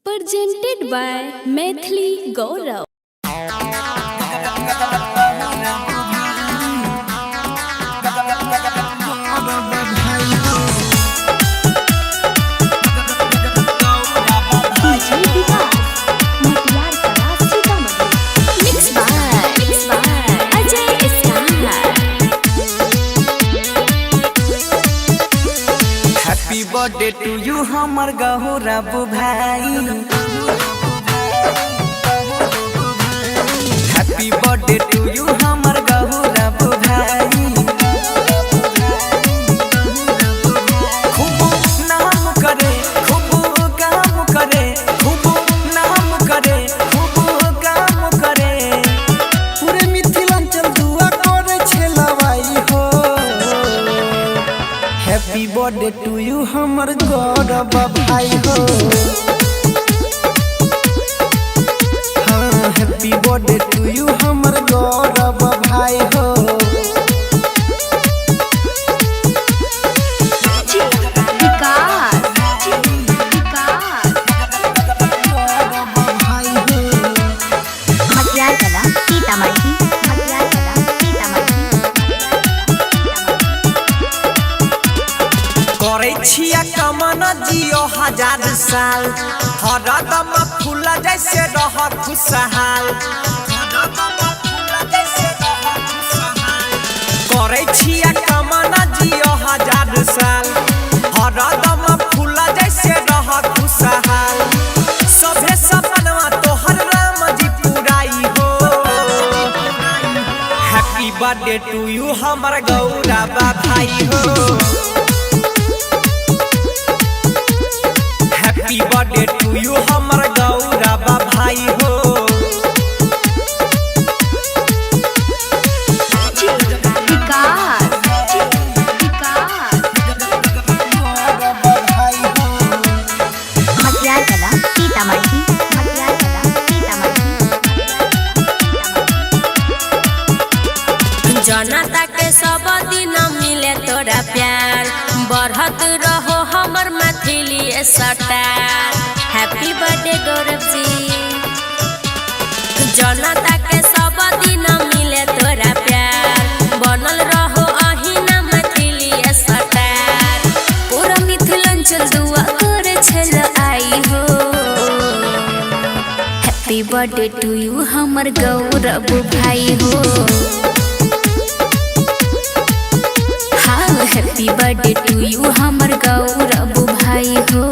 Presented by Maithili Gaurav. Happy birthday to you हमर गौरव भाई। Happy birthday to you हमर गौरव भाई। खूब नाम करे खूब काम करे खूब नाम करे खूब काम करे पूरे मिथिलांचल दुआ करे छेलवाई हो। हैप्पी बर्थडे टू यू हमर गौरव भाई हो। हाँ हैप्पी बर्थडे टू यू हमर गौरव भाई हो। करे छिया कमना जियो हजार साल हरदम फूल जैसे रह खुशहाल। करे छिया कमना जियो हजार साल हरदम फूल जैसे रह खुशहाल। सभे सपनवा तोहर राम जी पुराई हो। हैप्पी बर्थडे टू यू हमर गौरव भाई हो। हैप्पी बर्थडे टू यू हमर गौरव भाई हो। जनता के सब दिन मिले तोरा प्यार बढ़त रहो हमर Maithili star. Happy birthday Gaurav ji. जनता के सब दिन मिले तोरा प्यार बनल रहो अहिना मैथिली स्टार। पूरा मिथिलांचल दुआ करे छल आई हो। हैप्पी बर्थडे टू यू हमर गौरव भाई हो। हैप्पी बर्थडे टू यू हमर गौरव भाई हो।